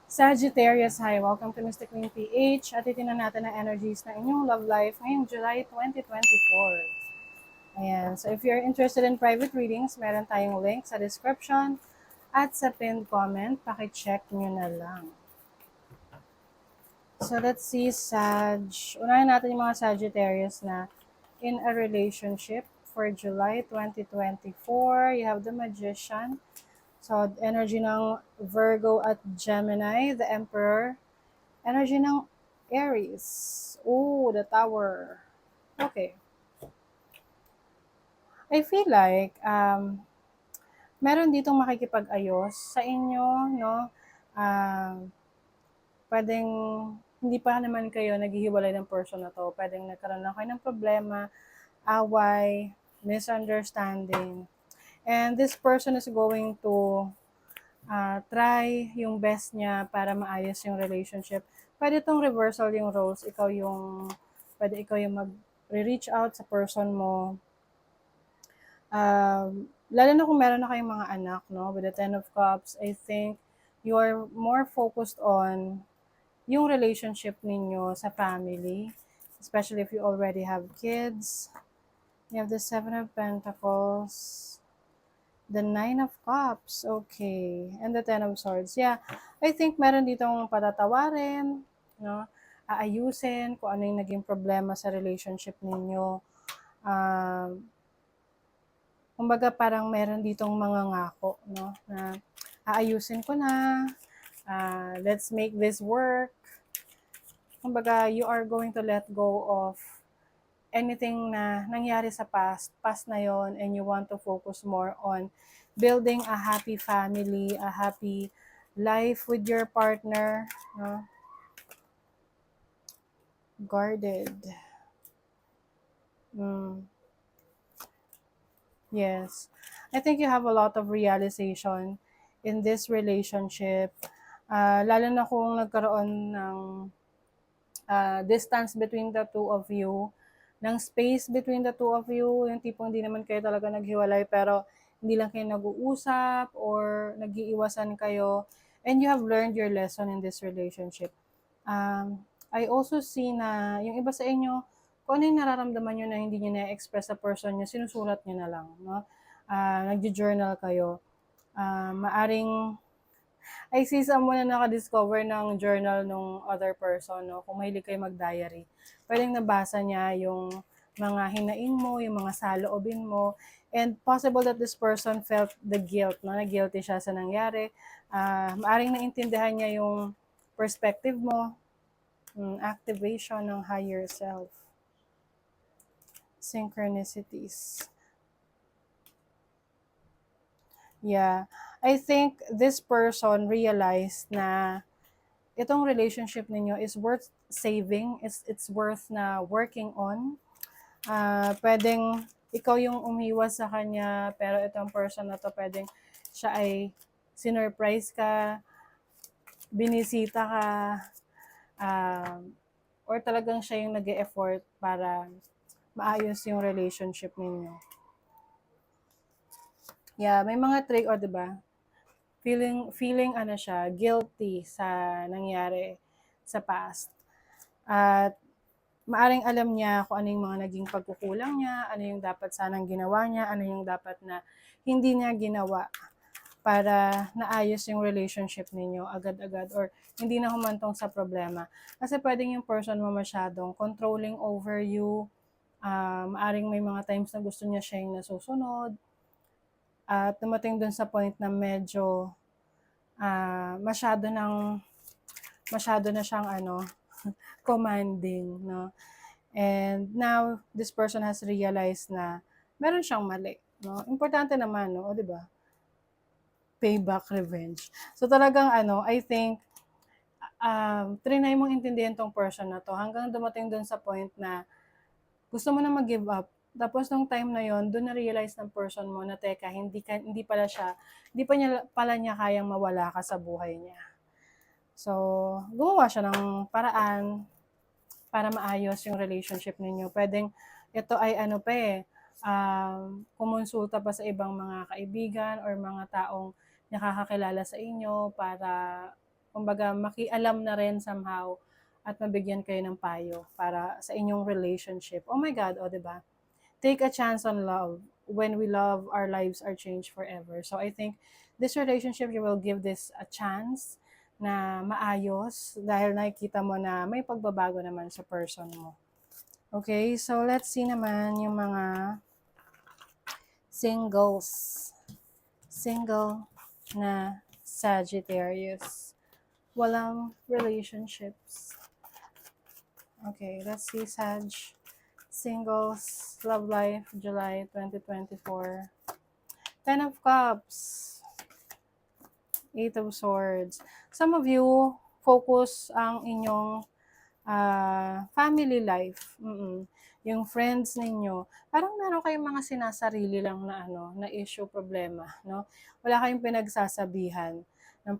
Sagittarius, hi. Welcome to Mystic Queen PH. At titignan natin ang energies ng inyong love life ngayong July 2024. Ayan. So if you're interested in private readings, meron tayong link sa description at sa pinned comment. Pakicheck nyo na lang. So let's see, Sag. Unahin natin yung mga Sagittarius na in a relationship for July 2024. You have the Magician. So energy ng Virgo at Gemini, the Emperor. Energy ng Aries. Oh, the Tower. Okay. I feel like meron ditong makikipag-ayos sa inyo, no? Pwedeng hindi pa naman kayo naghihiwalay ng person na to. Pwedeng nagkaroon lang kayo ng problema, away, misunderstanding. And this person is going to try yung best niya para maayos yung relationship. Pwede itong reversal yung roles. Pwede ikaw yung mag-reach out sa person mo. Lalo na kung meron na kayong mga anak, no? With the Ten of Cups, I think you are more focused on yung relationship ninyo sa family, especially if you already have kids. You have the Seven of Pentacles, the Nine of Cups, okay, and the Ten of Swords. Yeah, I think meron ditong patatawarin, no? Aayusin kung ano yung naging problema sa relationship ninyo. Kumbaga parang meron ditong mga ngako, no? Na aayusin ko na, let's make this work. Kumbaga, you are going to let go of anything na nangyari sa past na yon, and you want to focus more on building a happy family, a happy life with your partner, no? Guarded. Yes. I think you have a lot of realization in this relationship. Lalo na kung nagkaroon ng distance between the two of you, ng space between the two of you, yung tipong hindi naman kayo talaga naghiwalay pero hindi lang kayo nag-uusap or nag-iiwasan kayo, and you have learned your lesson in this relationship. I also see na yung iba sa inyo, kung ano yung nararamdaman nyo na hindi nyo na-express sa person nyo, sinusulat nyo na lang, no? Nag-journal kayo. Maaring I see someone na naka-discover ng journal ng other person, no? Kung mahilig kayo mag-diary, pwedeng nabasa niya yung mga hinaing mo, yung mga saloobin mo, and possible that this person felt the guilt, no? Na-guilty siya sa nangyari. Maaring naintindihan niya yung perspective mo, activation ng higher self, synchronicities. Yeah, I think this person realized na itong relationship ninyo is worth saving, it's worth na working on. Pwedeng ikaw yung umiwas sa kanya, pero itong person na to, pwedeng siya ay sinurprise ka, binisita ka, or talagang siya yung nag-e-effort para maayos yung relationship ninyo. Yeah, may mga trick, o diba? Feeling ano siya, guilty sa nangyari sa past. At maaring alam niya kung ano yung mga naging pagkukulang niya, ano yung dapat sanang ginawa niya, ano yung dapat na hindi niya ginawa para naayos yung relationship ninyo agad-agad or hindi na humantong sa problema. Kasi pwedeng yung person mo masyadong controlling over you, maaring may mga times na gusto niya siya yung nasusunod, at tumating dun sa point na medyo masyado na siyang commanding, no? And now this person has realized na meron siyang mali, no? Importante naman, no, 'di ba? Payback, revenge. So talagang I think trinay mong intindihan tong person na to hanggang dumating dun sa point na gusto mo na mag-give up. Tapos nung time na yon, doon na-realize ng person mo na teka, hindi pala niya kayang mawala ka sa buhay niya. So, gumawa siya ng paraan para maayos yung relationship ninyo. Pwedeng ito ay kumonsulta pa sa ibang mga kaibigan or mga taong nakakakilala sa inyo para kumbaga makialam na rin somehow at mabigyan kayo ng payo para sa inyong relationship. Oh my God, oh, diba? Take a chance on love. When we love, our lives are changed forever. So I think this relationship, you will give this a chance na maayos dahil nakikita mo na may pagbabago naman sa person mo. Okay, so let's see naman yung mga singles. Single na Sagittarius. Walang relationships. Okay, let's see Sag. Singles, love life, July 2024. Ten of Cups. Eight of Swords. Some of you, focus ang inyong family life. Yung friends ninyo, parang meron kayong mga sinasarili lang na na issue, problema, no? Wala kayong pinagsasabihan ng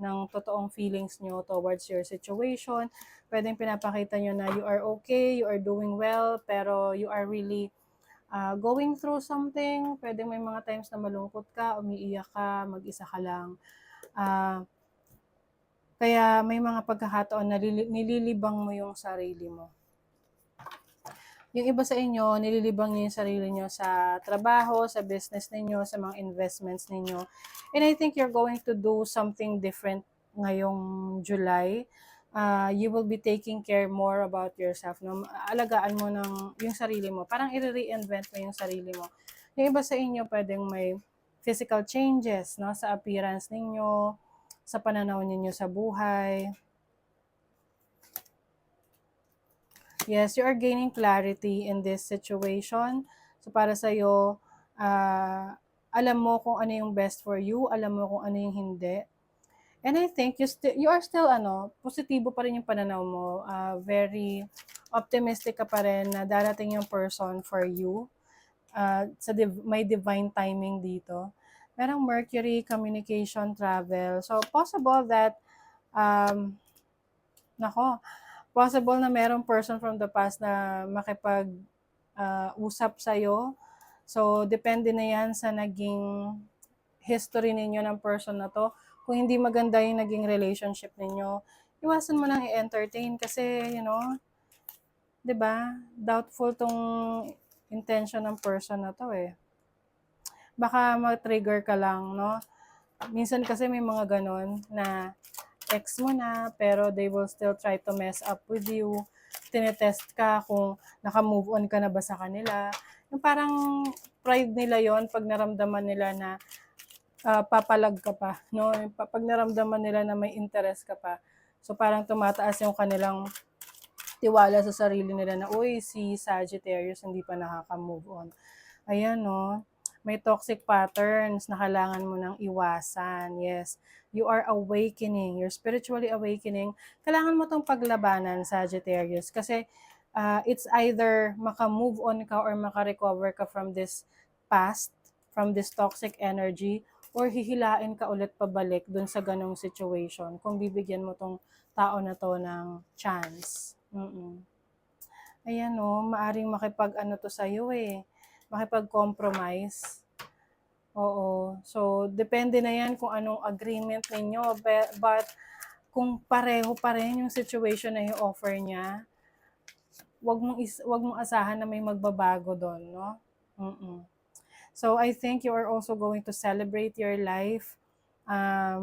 ng totoong feelings nyo towards your situation. Pwedeng pinapakita nyo na you are okay, you are doing well, pero you are really going through something. Pwedeng may mga times na malungkot ka, umiiyak ka, mag-isa ka lang. Kaya may mga pagkakataon na nililibang mo yung sarili mo. Yung iba sa inyo, nililibang niyo yung sarili niyo sa trabaho, sa business ninyo, sa mga investments ninyo. And I think you're going to do something different ngayong July. You will be taking care more about yourself. No? Alagaan mo yung sarili mo. Parang i-reinvent mo yung sarili mo. Yung iba sa inyo, pwedeng may physical changes, no, sa appearance ninyo, sa pananaw ninyo sa buhay. Yes, you are gaining clarity in this situation. So para sa'yo, alam mo kung ano yung best for you, alam mo kung ano yung hindi. And I think you are still positibo pa rin yung pananaw mo. Very optimistic ka pa rin na darating yung person for you. May divine timing dito. Merong Mercury, communication, travel. So possible that possible na merong person from the past na makipag-usap sa'yo. So, depende na yan sa naging history ninyo ng person na to. Kung hindi maganda yung naging relationship ninyo, iwasan mo nang i-entertain kasi, diba? Doubtful tong intention ng person na to eh. Baka ma-trigger ka lang, no? Minsan kasi may mga ganon na ex mo na, pero they will still try to mess up with you. Tinetest ka kung naka-move on ka na ba sa kanila. Yung parang pride nila yon pag naramdaman nila na papalag ka pa. No? Pag naramdaman nila na may interest ka pa. So parang tumataas yung kanilang tiwala sa sarili nila na, uy, si Sagittarius hindi pa nakaka-move on. Ayan, no? May toxic patterns na kailangan mo nang iwasan. Yes, you are awakening. You're spiritually awakening. Kailangan mo tong paglabanan, Sagittarius. Kasi it's either maka-move on ka or maka-recover ka from this past, from this toxic energy, or hihilain ka ulit pabalik dun sa ganong situation kung bibigyan mo tong tao na to ng chance. Ayan, no? Maaring makipag-ano to sa'yo eh. Makipag-compromise. Oo. So, depende na yan kung anong agreement ninyo. But kung pareho pa rin yung situation na i-offer niya, wag mong asahan na may magbabago doon, no? So, I think you are also going to celebrate your life.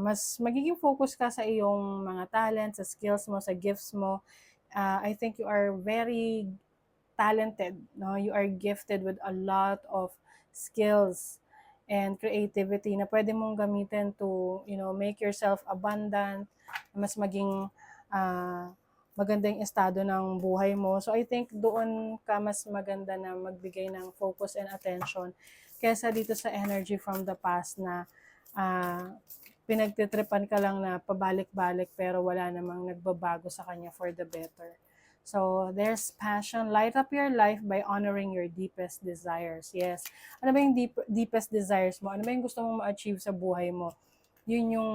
Mas magiging focus ka sa iyong mga talents, sa skills mo, sa gifts mo. I think you are very talented, no? You are gifted with a lot of skills and creativity na pwede mong gamitin to, make yourself abundant, mas maging maganda yung estado ng buhay mo. So I think doon ka mas maganda na magbigay ng focus and attention kesa dito sa energy from the past na pinagtitripan ka lang na pabalik-balik pero wala namang nagbabago sa kanya for the better. So, there's passion. Light up your life by honoring your deepest desires. Yes. Ano ba yung deepest desires mo? Ano ba yung gusto mong ma-achieve sa buhay mo? Yun yung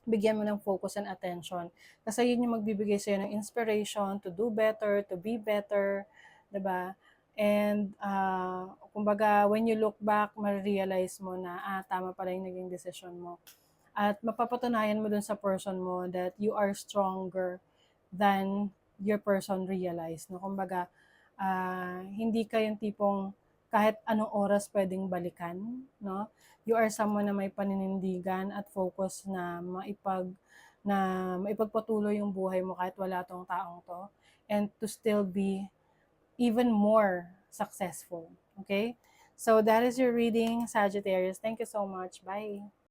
bigyan mo ng focus and attention. Kasi yun yung magbibigay sa'yo ng inspiration to do better, to be better, diba? And, kumbaga, when you look back, ma-realize mo na, tama pala yung naging decision mo. At mapapatunayan mo dun sa person mo that you are stronger than your person realize, no? Kumbaga, hindi ka yung tipong kahit anong oras pwedeng balikan, no? You are someone na may paninindigan at focus na maipagpatuloy yung buhay mo kahit wala tong taong to, and to still be even more successful. Okay? So that is your reading, Sagittarius. Thank you so much. Bye.